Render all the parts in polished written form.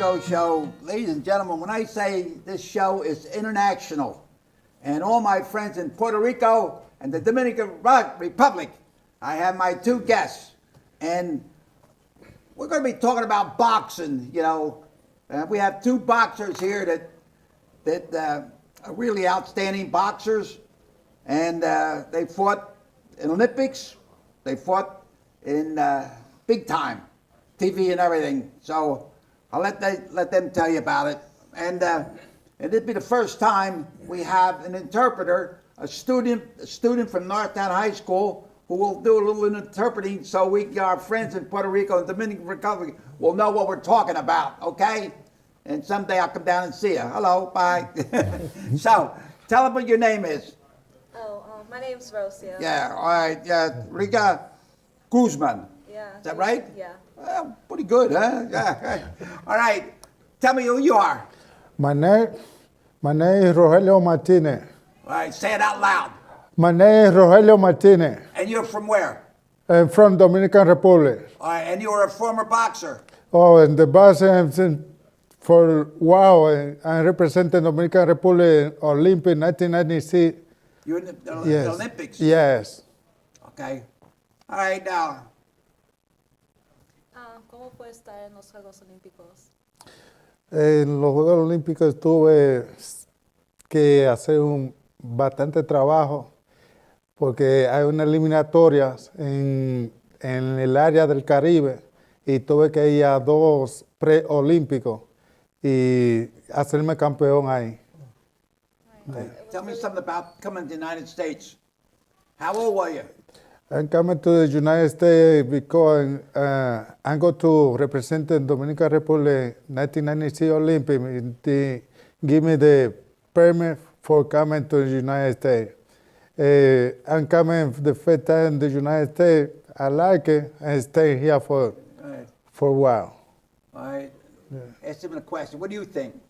Rico show. Ladies and gentlemen, when I say this show is international, and all my friends in Puerto Rico and the Dominican Republic, I have my two guests, and we're going to be talking about boxing. You know, we have two boxers here that are really outstanding boxers, and they fought in Olympics, they fought in big time TV and everything. So I'll let them tell you about it. And it'd be the first time we have an interpreter, a student from Northtown High School, who will do a little interpreting so our friends in Puerto Rico and Dominican Republic will know what we're talking about, okay? And someday I'll come down and see you. Hello, bye. So, tell them what your name is. My name's Rojelio. Yeah, all right. Riga Guzman. Yeah. Is that right? Yeah. Well, pretty good, huh? Yeah. All right. Tell me who you are. My name is Rojelio Martinez. All right, say it out loud. My name is Rojelio Martinez. And you're from where? I'm from Dominican Republic. All right, and you were a former boxer. Oh, and the boxing for a while, I represented Dominican Republic Olympic 1996. You were in the Yes. Olympics? Yes. Okay. All right, now. ¿Cómo fue estar en los Juegos Olímpicos? En los Juegos Olímpicos tuve que hacer bastante trabajo porque hay unas eliminatorias en el área del Caribe y tuve que ir a 2 preolímpicos y hacerme campeón ahí. Okay. Tell me something about coming to the United States. How old were you? I'm coming to the United States because I'm going to represent the Dominican Republic 1996 Olympics. They give me the permit for coming to the United States. I'm coming the first time in the United States. I like it and stay here for a while. All right. Yeah. Ask him a question. What do you think?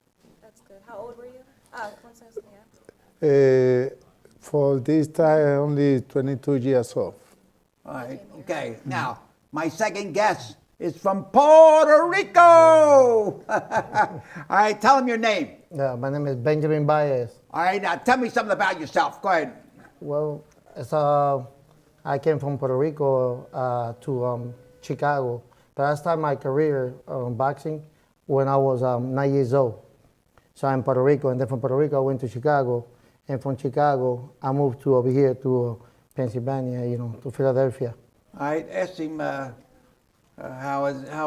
That's good. How old were you? ¿Cuántos años tenía? For this time, only 22 years old. All right. Okay. Now, my second guest is from Puerto Rico. All right. Tell him your name. Yeah, my name is Benjamin Baez. All right. Now, tell me something about yourself. Go ahead. Well, I came from Puerto Rico to Chicago, but I started my career boxing when I was 9 years old. So I'm Puerto Rico, and then from Puerto Rico I went to Chicago, and from Chicago I moved to over here to Pennsylvania, to Philadelphia. All right. Ask him how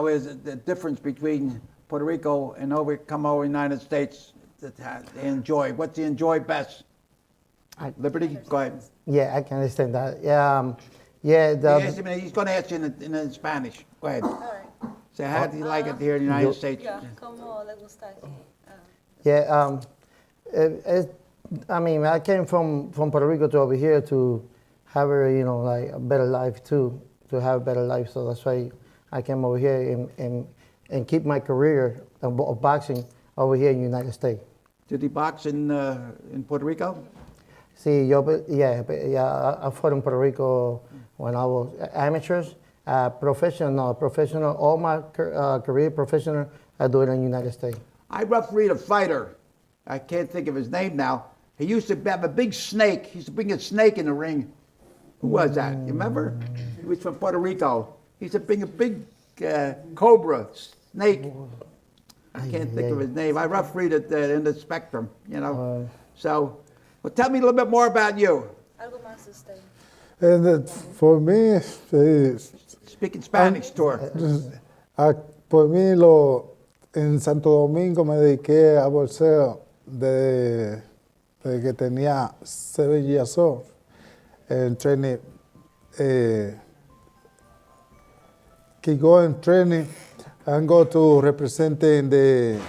is it the difference between Puerto Rico and come over United States that they enjoy. What do you enjoy best? Liberty. Go ahead. Yeah, I can understand that. Yeah. He's going to ask you in Spanish. Go ahead. All right. So how do you like it here in the United States? Yeah. ¿Cómo le gusta aquí? Yeah, I came from Puerto Rico to over here to have a better life too, to have a better life. So that's why I came over here and keep my career of boxing over here in the United States. Did he box in Puerto Rico? Sí, I fought in Puerto Rico when I was amateurs, professional. All my career professional, I do it in the United States. I refereed a fighter. I can't think of his name now. He used to have a big snake. He used to bring a snake in the ring. Who was that? You remember? He was from Puerto Rico. He used to bring a big cobra snake. I can't think of his name. I refereed it in the Spectrum, So, well, tell me a little bit more about you. Algo más de usted. And for me, Speaking Spanish tour. por mí, en Santo Domingo me dediqué a boxeo desde que tenía 7 years old. And training, keep going training. I'm going to represent in the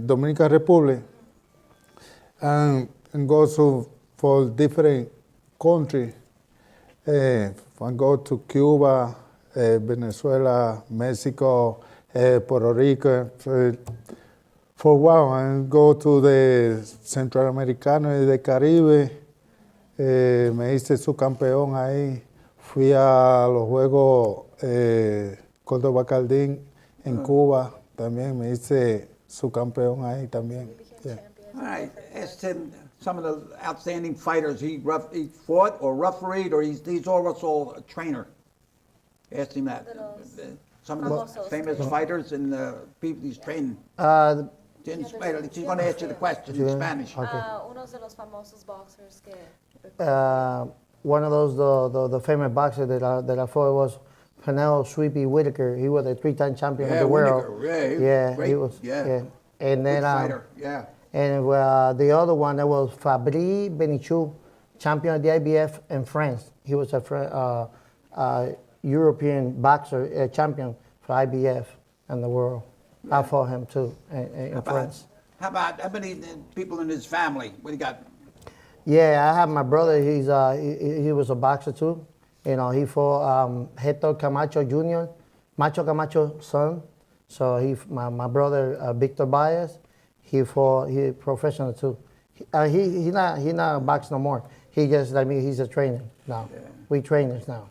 Dominican Republic and go for different countries. I go to Cuba, Venezuela, Mexico, Puerto Rico. For a while, I go to the Centroamericano y de Caribe. Me hice subcampeón ahí. Fui a los Juegos Córdoba Caldín en Cuba también me hice subcampeón ahí también. You became Yeah. champions. All in right, different ask him some of the outstanding fighters he fought or refereed, or he's also a trainer. Ask him that. De los Some of the famosos famous que- fighters and the people he's training. She's going to answer the question in Spanish. Okay. Unos de los famosos boxers que. One of those, the famous boxer that I fought was Pernell Sweepy Whitaker. He was a 3-time champion of Yeah, the world. Whitaker, yeah, he was great, he was. yeah. And Good then fighter, yeah. and the other one that was Fabri Benichou, champion of the IBF in France. He was a European boxer champion for IBF in the world. I fought him too in France. How many people in his family? What do you got? Yeah, I have my brother. He was a boxer too. You know, he fought Hector Camacho Jr., Macho Camacho's son. So my brother Victor Baez, he professional too. He not box no more. He just like me. He's a trainer now. Yeah. We trainers now.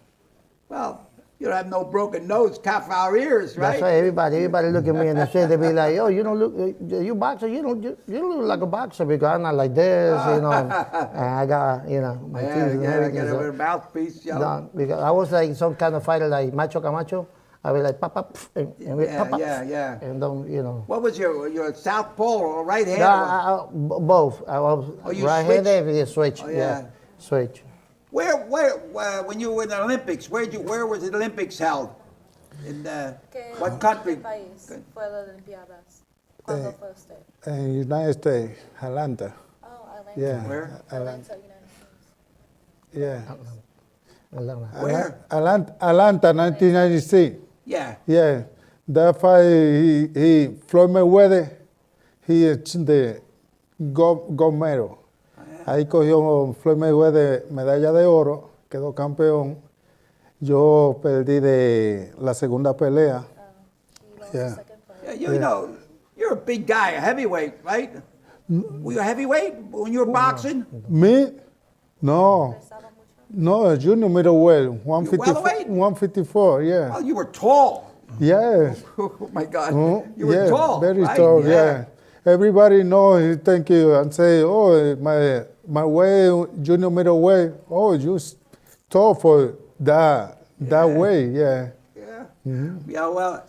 Well, you don't have no broken nose, cough our ears, right? That's right. Everybody look at me in the street. They be like, "Oh, you don't look. You boxer. You don't look like a boxer because I'm not like this, you know." And I got my teeth and everything. Get So, a mouthpiece, you know. no, because I was like some kind of fighter like Macho Camacho. I was like pop pop and pop, pop, Yeah. and don't What was your south pole or right hand? No, both. I was you right-handed. Yeah, switch. Oh, yeah. Switch. Where when you were in the Olympics, where was the Olympics held? In what country? ¿Qué país fue las Olimpiadas? ¿Cuándo fue usted? In United States, Atlanta. Oh, Atlanta. Yeah. Where? Atlanta, United States. Yeah. Where? Atlanta, 1996. Yeah. Yeah. That fight, he Floyd Mayweather, he is the gold medal. Ahí cogió Floyd Mayweather medalla de oro, quedó campeón. Yo perdí de la segunda pelea. He lost Yeah. the second fight. Yeah, you know, you're a big guy, a heavyweight, right? Were you a heavyweight when you were boxing? Me? No. Pesaba mucho. No, junior middleweight, welterweight? 154, yeah. Well, you were tall. Yeah. Oh my God, Oh, you were yeah, tall. very right? tall, yeah. Everybody know, thank you, and say, oh, my weight, junior middleweight, oh, you tall for that way, yeah. Yeah. Mm-hmm. Yeah. Well,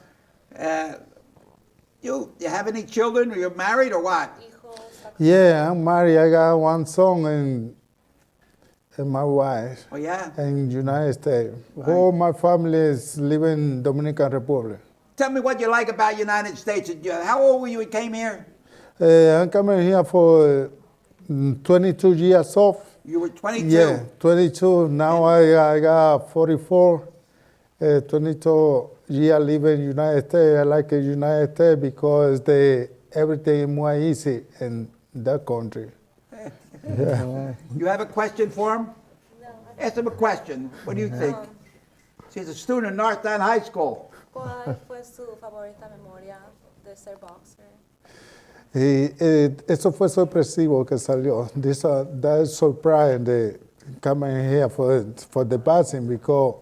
you have any children? Or you're married or what? Hijos, Yeah, I'm married, I got one son and my wife Oh yeah. in United States. All my family is living in Dominican Republic. Tell me what you like about United States. How old were you when you came here? I'm coming here for 22 years off. You were 22. Yeah, 22. Now I got 44. 22 years living in United States. I like the United States because everything is more easy in that country. You have a question for him? No. Ask him a question. What do you think? She's a student at North End High School. ¿Cuál fue su favorita memoria de ser boxer? Y eso fue sorpresivo que salió. That is surprising the coming here for the boxing because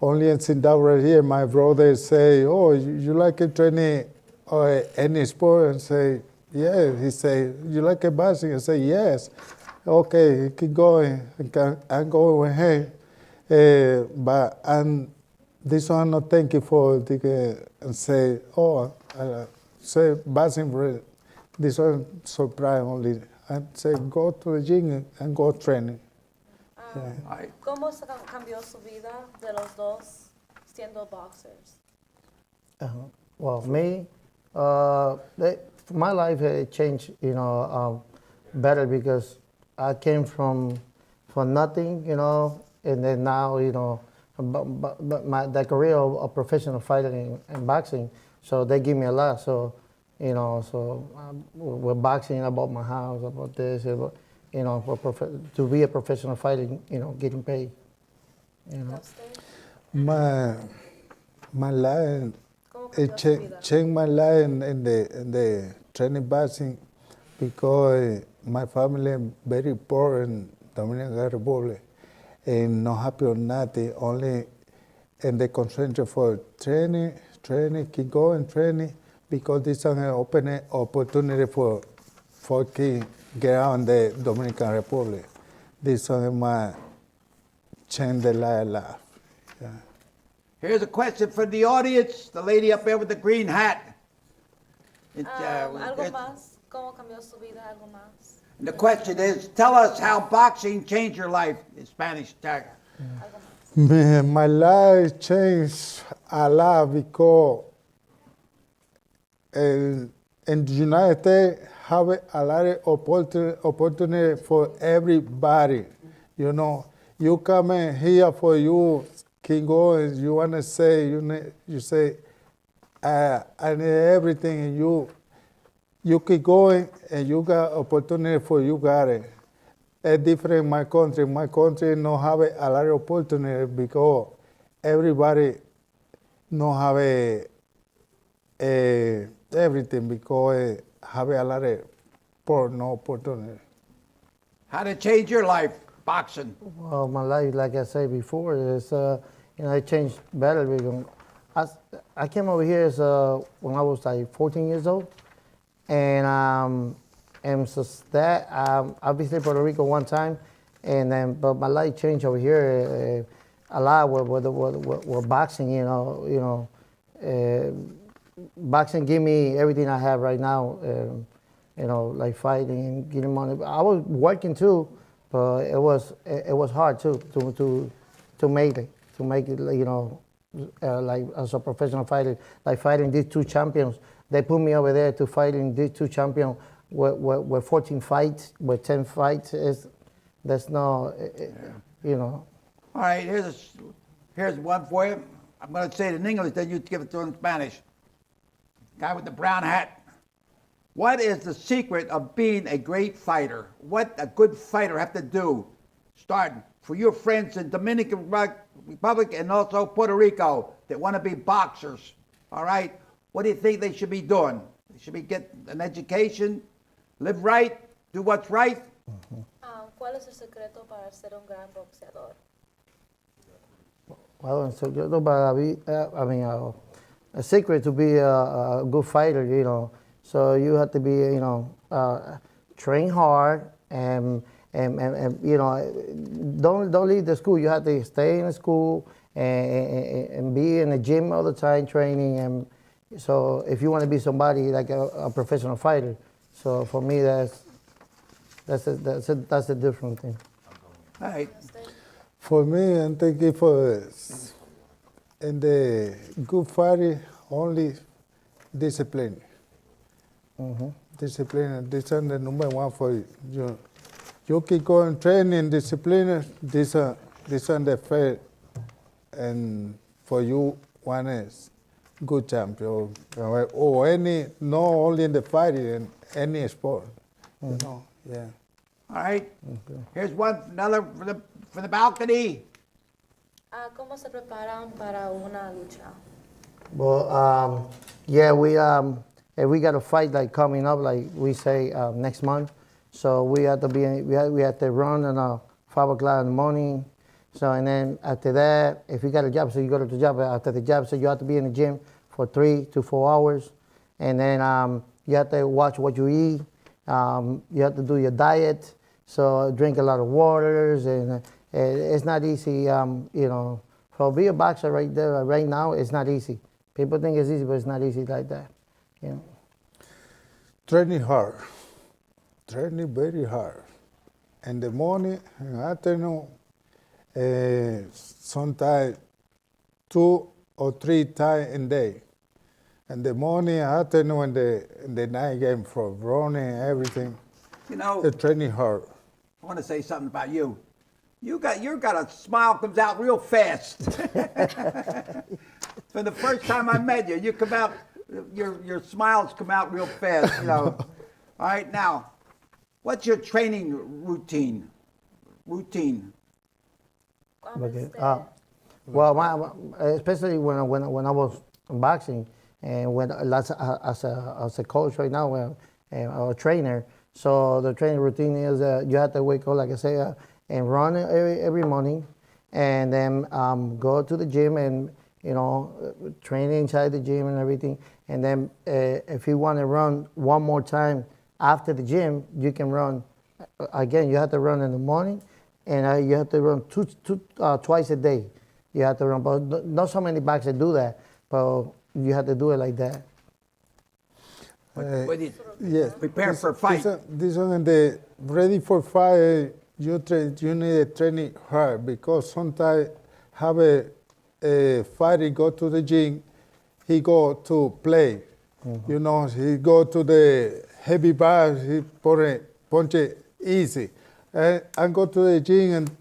only in Zimbabwe right here my brother say, oh, you like a training or any sport? And say, yeah. He say, you like a boxing? I say, yes. Okay, keep going. I'm going ahead. But this one not thank you for and say, oh, say boxing for this one surprise only. I say go to the gym and go training. Right. ¿Cómo se cambió su vida de los dos siendo boxers? Well, me, my life changed, better because I came from nothing, and then now, but my career of professional fighting and boxing, so they give me a lot. So, with boxing, I bought my house, I bought this, to be a professional fighter, getting paid. ¿Y usted? My life, ¿Cómo it cambió su vida? changed my life in the training boxing because my family is very poor in Dominican Republic and not happy or nothing, only and they concentrate for training, keep going, training. because this is an open opportunity for kids get out in the Dominican Republic. This song might change their life. Yeah. Here's a question for the audience. The lady up there with the green hat. ¿Algo más? ¿Cómo cambió su vida? ¿Algo más? And the question is, tell us how boxing changed your life in Spanish. Tiger. Man, my life changed a lot because in the United States have a lot of opportunity for everybody. You know, you come in here for you can go and you want to say, you say, I need everything, and you keep going and you got opportunity for you got it. It's different in my country. My country no have a lot of opportunity because everybody no have everything because have a lot of no opportunity. How did it change your life, boxing? Well, my life, like I said before, is it changed better. Because I came over here when I was like 14 years old, and so that I visited Puerto Rico one time, and then but my life changed over here a lot with boxing. Boxing gave me everything I have right now. Like fighting, getting money. I was working too, but it was hard too to make it. Like as a professional fighter, like fighting these two champions. They put me over there to fighting these two champions with 14 fights, with 10 fights. That's no, All right, here's one for you. I'm going to say it in English, then you give it to him in Spanish. Guy with the brown hat. What is the secret of being a great fighter? What a good fighter have to do? Starting for your friends in Dominican Republic and also Puerto Rico that want to be boxers. All right? What do you think they should be doing? They should be getting an education, live right, do what's right. ¿Cuál es el secreto para ser un gran boxeador? Well, el secreto para a secret to be a good fighter, So you have to be, train hard and don't leave the school. You have to stay in the school and be in the gym all the time training. And so if you want to be somebody like a professional fighter, so for me that's a different thing. All right. For me, I'm thinking in the good fighting, only discipline. Discipline, this is the number one for you. You keep going training, discipline, this is the fair. And for you, one is good champion. Or not only in the fighting, in any sport. Yeah. All right. Here's another for the balcony. ¿Cómo se preparan para una lucha? Well, we got a fight like coming up, like we say next month. So we have to we have to run at 5 o'clock in the morning. So and then after that, if you got a job, so you go to the job. After the job, so you have to be in the gym for 3 to 4 hours, and then you have to watch what you eat. You have to do your diet. So drink a lot of waters, and it's not easy. For be a boxer right there, right now, it's not easy. People think it's easy, but it's not easy like that. Training hard. Training very hard. In the morning and afternoon, sometimes 2 or 3 times a day. In the morning, afternoon, and the night game for running, everything. The training hard. I want to say something about you. You got a smile comes out real fast. For the first time I met you, you come out, your smiles come out real fast. All right, now, what's your training routine? Okay. Well, especially when I was boxing and when as a coach right now, or a trainer. So the training routine is you have to wake up, like I say, and run every morning, and then go to the gym and training inside the gym and everything. And then if you want to run one more time after the gym, you can run. Again, you have to run in the morning, and you have to run twice a day. You have to run, but not so many boxers do that. But you have to do it like that. Yes. Prepare for a fight. This one, the ready for fight, you need to train it hard because sometimes have a fighter go to the gym, he go to play. He go to the heavy bar, he punch it easy. I go to the gym and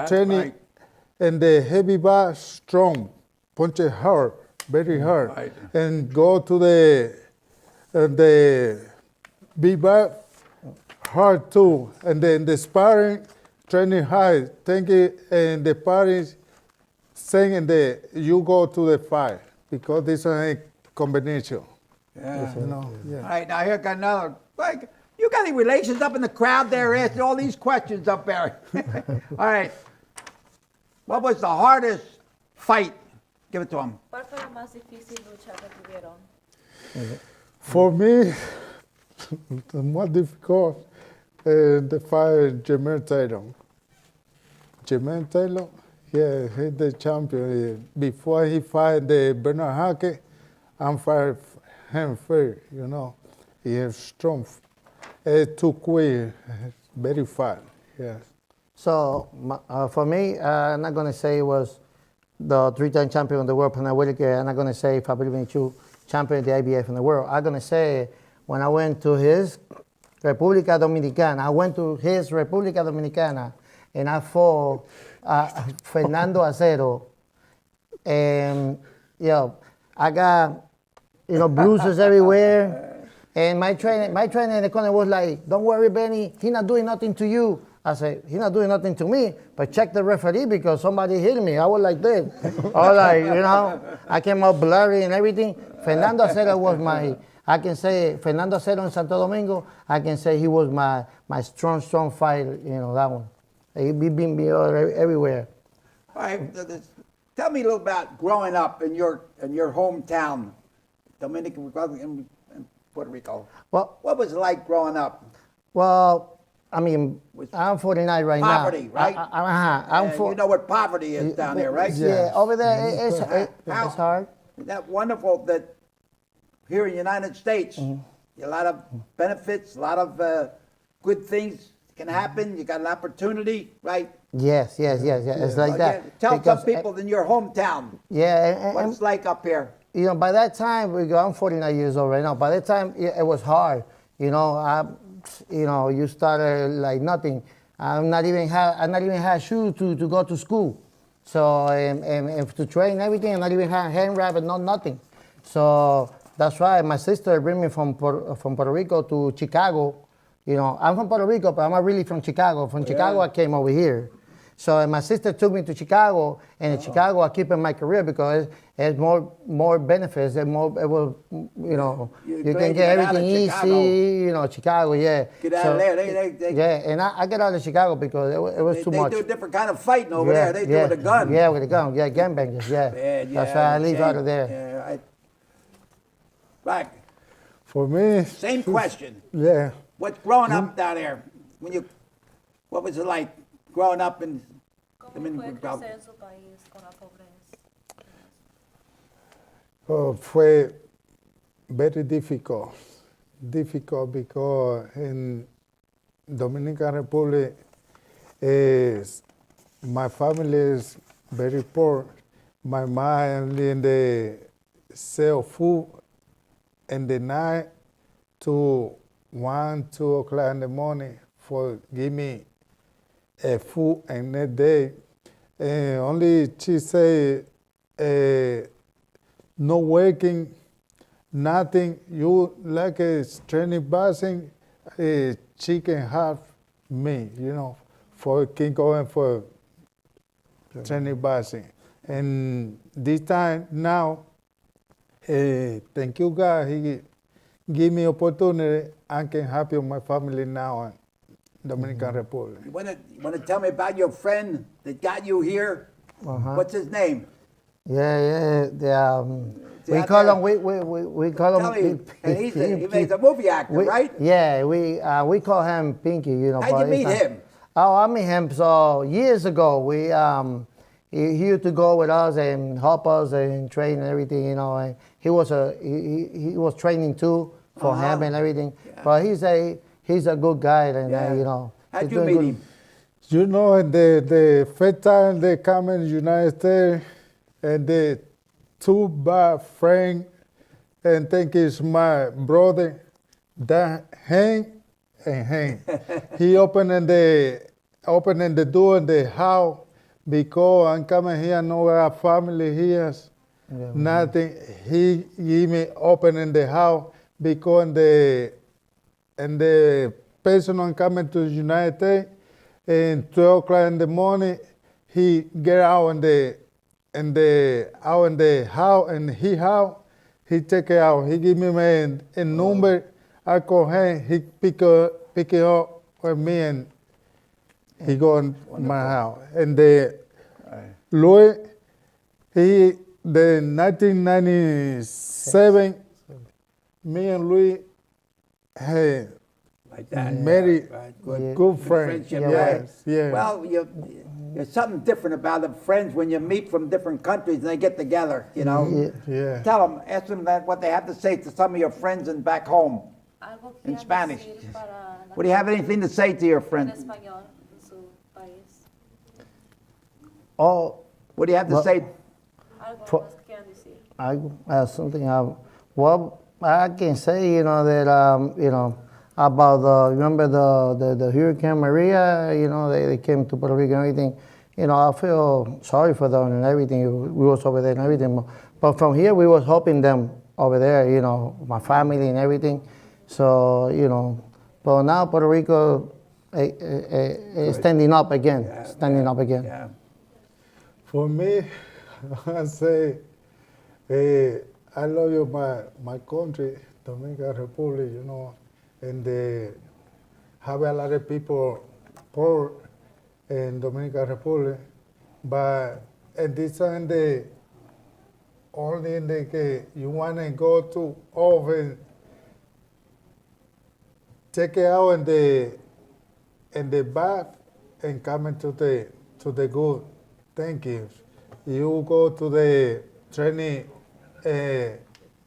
train it, and the heavy bar strong, punch it hard, very hard, Right. and go to the big bar hard too, and then the sparring training hard. Thank you, and the parties saying you go to the fight because this is a combination. Yeah. Yeah. All right, now here got another. Like, you got any relations up in the crowd there asking all these questions up there? All right. What was the hardest fight? Give it to him. ¿Cuál fue la más difícil lucha que tuvieron? For me, the more difficult the fight Jermaine Taylor. Jermaine Taylor, yeah, he's the champion. Before he fight the Bernard Hake, I'm fight him first, He is strong. Too quick, very fast, yes. So for me, I'm not going to say it was the 3-time champion of the world, Pernell Whitaker. I'm not going to say Fabio Vinicius, champion of the IBF in the world. I'm going to say when I went to his República Dominicana, and I fought Fernando Acero, and I got bruises everywhere. And my trainer in the corner was like, "Don't worry, Benny, he's not doing nothing to you." I said, "He's not doing nothing to me, but check the referee because somebody hit me." I was like this. I was like, I came out blurry and everything. Fernando Acero was Fernando Acero in Santo Domingo, I can say he was my strong fighter, that one. He beat me everywhere. All right. Tell me a little about growing up in your hometown, Dominican Republic and Puerto Rico. Well, What was it like growing up? Well, I mean, I'm 49 right now. Poverty, right? You know what poverty is down there, right? Yeah, over there it's hard. Isn't that wonderful that here in the United States, a lot of benefits, a lot of good things can happen. You got an opportunity, right? Yes. It's like that. Tell Because, some people in your hometown Yeah, what it's like up here. by that time, I'm 49 years old right now. By that time, it was hard. You started like nothing. I not even had shoes to go to school. So and to train everything, I not even had hand wrap and nothing. So that's why my sister bring me from Puerto Rico to Chicago. I'm from Puerto Rico, but I'm not really from Chicago. From Chicago, I came over here. So and my sister took me to Chicago, and in Chicago I keep in my career because it's more benefits and more. It will, you can get everything easy. Chicago, yeah. Get out of there. Yeah, and I get out of Chicago because it was too much. They do a different kind of fighting over there. They do with a gun. Yeah, with a gun. Yeah, gangbangers. Yeah. That's why I leave out of there. Yeah, right. Right. For me, Same question. yeah. What's growing up down there? What was it like growing up in ¿Cómo Dominican fue Republic? crecer en su país con la pobreza? Fue very difficult because in Dominican Republic, my family is very poor. My mom in the sell food in the night to 1, 2 o'clock in the morning for give me food and that day. Only she say no working, nothing. You like a training boxing, she can have me, for keep going for training boxing. And this time now, thank you God, he give me opportunity. I can help my family now in Dominican Republic. You want to tell me about your friend that got you here? What's his name? Yeah. See, We out call there- him. We call Tell him. me, and he makes a movie actor, right? Yeah, we call him Pinky. You know. How'd you but it's meet not- him? Oh, I met him so years ago. He used to go with us and help us and train and everything. You know, and he was training too for him and everything. Yeah. But he's a good guy, and Yeah. you know. How'd he's you doing meet good. him? You know, the first time they come in the United States, and the two bad friends, and think it's my brother, that Hank and Hank. He opening the door in the house because I'm coming here, no have family here, Yeah. nothing. He give me opening the house because the person I'm coming to the United States, and 12 o'clock in the morning, he get out in the house, and he take it out. He give me a number. I call him. He pick it up for me, and he go in my house. And the Louis, the 1997, me and Louis had Like that. very Right. good friend. Friendship, Yeah, right? Yes, yeah. Well, there's something different about the friends when you meet from different countries and they get together, you know. Yeah. Ask them what they have to say to some of your friends and back home. Algo que In quieran Spanish. decir para la What do you have anything to say to your en friends? español en su país. Oh, What do you have to Well- say? Algo For- más que quieran decir. something. Well, I can say, you know, that about remember the Hurricane Maria. You know, they came to Puerto Rico and everything. You know, I feel sorry for them and everything. We was over there and everything. But from here, we was helping them over there. You know, my family and everything. So you know, but now Puerto Rico is standing up again. Up again. Yeah. For me, I say, I love you, my country, Dominican Republic, you know, and have a lot of people poor in Dominican Republic, but at this time, only you want to go to oven, check it out in the bath, and come into the good. Thank you. You go to the training,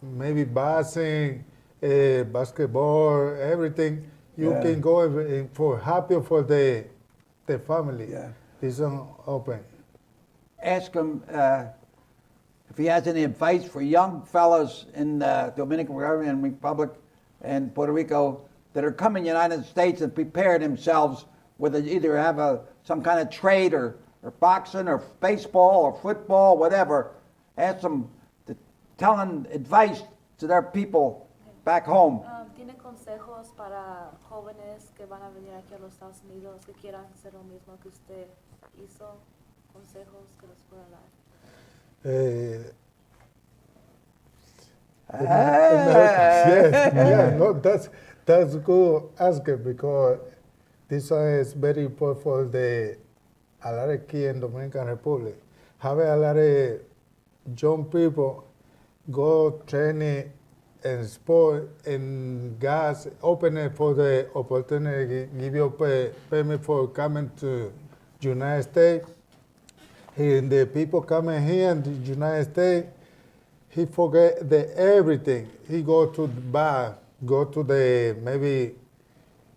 maybe boxing, basketball, everything. You Yeah. can go for happy for the family. Yeah. It's open. Ask him if he has any advice for young fellows in the Dominican Republic and Puerto Rico that are coming to the United States and prepare themselves, whether either have some kind of trade or boxing or baseball or football, whatever. Ask them to tell them advice to their people back home. ¿Tiene consejos para jóvenes que van a venir aquí a los Estados Unidos que quieran hacer lo mismo que usted hizo? Consejos que les pueda dar. Yes, no, that's good answer because this one is very important for a lot of kids in Dominican Republic. Have a lot of young people go training in sport and gas, open it for the opportunity, give you payment for coming to United States. And the people coming here in the United States, he forget everything. He go to the bar, go to the maybe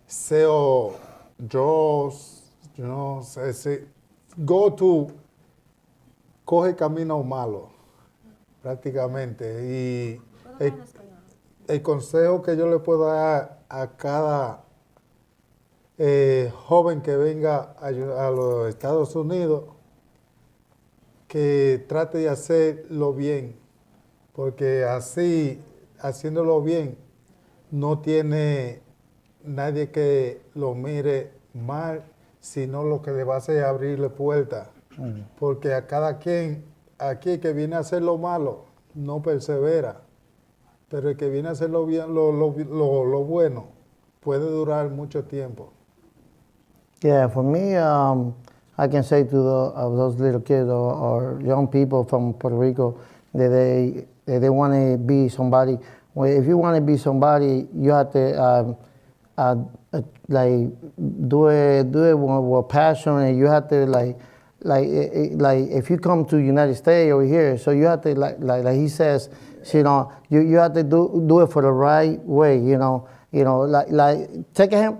sell drugs, you know, go to coge camino malo, prácticamente. Y ¿Puedo hablar en español? el consejo que yo le puedo dar a cada joven que venga a los Estados Unidos, que trate de hacerlo bien, porque así, haciéndolo bien, no tiene nadie que lo mire mal, sino lo que le va a hacer es abrirle puertas. Porque a cada quien aquí que viene a hacer lo malo, no persevera. Pero el que viene a hacer lo bien, lo bueno, puede durar mucho tiempo. Yeah, for me, I can say to those little kids or young people from Puerto Rico that they want to be somebody. Well, if you want to be somebody, you have to like do it with passion, and you have to like if you come to United States over here, so you have to like he says, you know, you have to do it for the right way, you know, like take it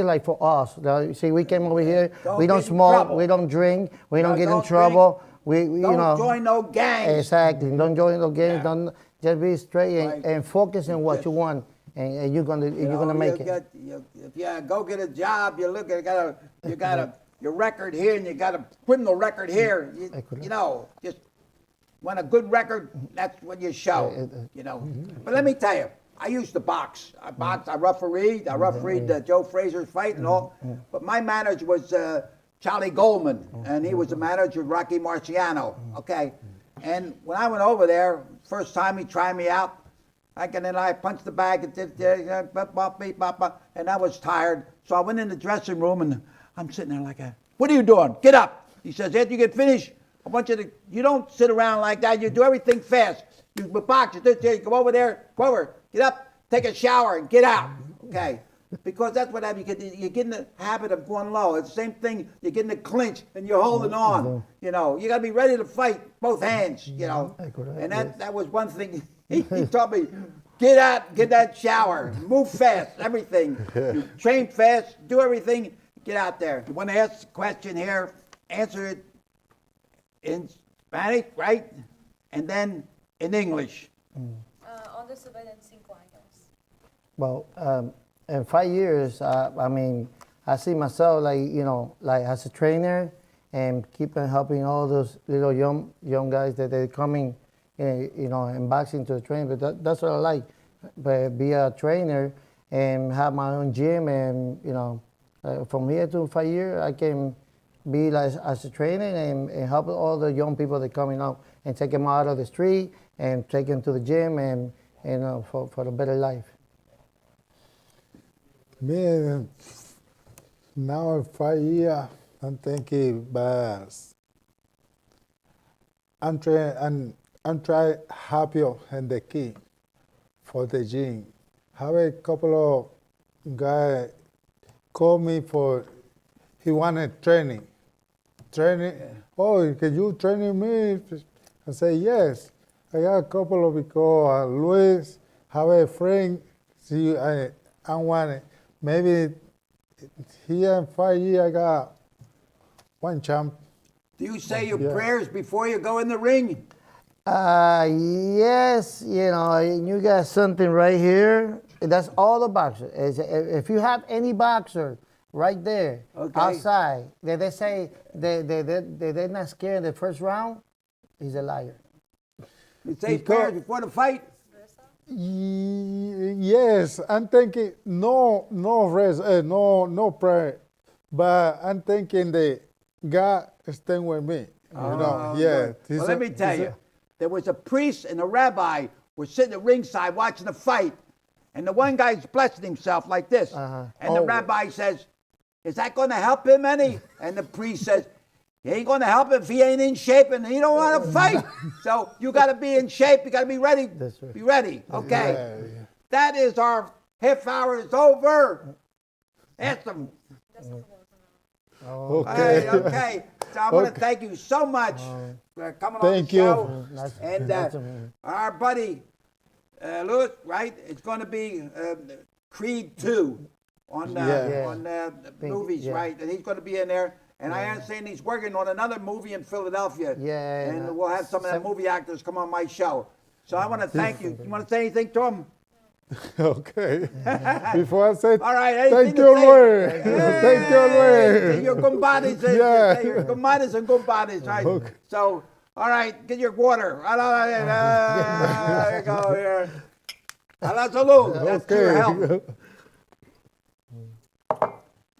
like for us. See, we came over here, we don't smoke, we don't drink, we don't get in trouble. Don't join no gangs. Exactly. Don't join no gangs. Yeah. Don't just be straight Right. and focus on what Yes. you want, and you're gonna make it. If you go get a job, you look at you got your record here and you got a criminal record here. You know, just want a good record. That's what you show. You know. But let me tell you, I used to box. I boxed. I refereed Joe Frazier's fight and all. But my manager was Charlie Goldman, and he was the manager of Rocky Marciano. Okay. And when I went over there, first time he tried me out, and then I punched the bag and I was tired. So I went in the dressing room and I'm sitting there like, what are you doing? Get up. He says, after you get finished, I want you don't sit around like that. You do everything fast. You box, you go over there, go over, get up, take a shower and get out. Okay. Because that's what happens. You get in the habit of going low. It's the same thing. You get in the clinch and you're holding on. You know, you got to be ready to fight both hands. You know, and that was one thing he taught me. Get out, get that shower, move fast, everything. You train fast, do everything. Get out there. You want to ask a question here? Answer it in Spanish, right? And then in English. ¿Dónde se ven en 5 años? Well, in 5 years, I mean, I see myself like, you know, like as a trainer and keeping helping all those little young guys that they're coming, you know, in boxing to train. But that's what I like, but be a trainer and have my own gym, and you know, from here to 5 years, I can be like as a trainer and help all the young people that coming up and take them out of the street and take them to the gym and you know, for a better life. Me, now in 5 years, I'm thinking, but I'm trying happier and the key for the gym. Have a couple of guys call me for, he wanted training. Oh, can you train me? I say, yes. I got a couple of, because Luis have a friend, see, I want it. Maybe here in 5 years, I got one champ. Do you say your prayers before you go in the ring? Yes, you know, you got something right here. That's all the boxers. If you have any boxer right there outside that they say they're not scared in the first round, he's a liar. You say prayers before the fight? Yes, I'm thinking no rest, no prayer, but I'm thinking that God is staying with me. You know, yeah. Well, let me tell you, there was a priest and a rabbi were sitting at ringside watching the fight, and the one guy's blessing himself like this, and the rabbi says, "Is that going to help him any?" And the priest says, "He ain't going to help him if he ain't in shape and he don't want to fight." So you got to be in shape. You got to be ready. That's right. Be ready. Okay. Yeah. That is our half hour is over. Ask them. Okay. Okay. So I want to thank you so much for coming on the Thank you. show. Nice- And nice to meet you. our buddy Louis, right? It's going to be Creed 2 on movies, yeah. right? And he's going to be in there. And I understand he's working on another movie in Philadelphia. Yeah, And we'll have some of the movie actors come on my show. So I want to thank you. You want to say anything to him? Okay. Before I say, All right. anything thank to you, say? Luis. Thank you, Hey, Luis. your compadres, Yeah. your compadres and compadres, right? Okay. So, all right, get your water. There you go here. A la salud. That's to your health.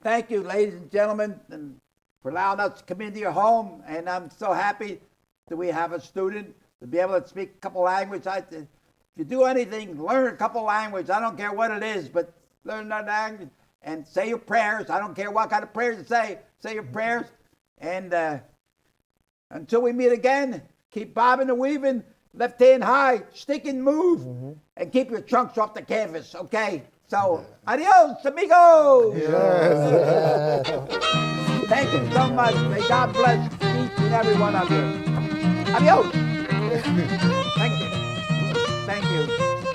Thank you, ladies and gentlemen, and for allowing us to come into your home. And I'm so happy that we have a student to be able to speak a couple languages. If you do anything, learn a couple languages. I don't care what it is, but learn that language. and say your prayers. I don't care what kind of prayers you say. Say your prayers. And until we meet again, keep bobbing and weaving, left hand high, stick and move, and keep your trunks off the canvas, okay? So, adios, amigos! Thank you so much. May God bless each and every one of you. Adios! Thank you. Thank you.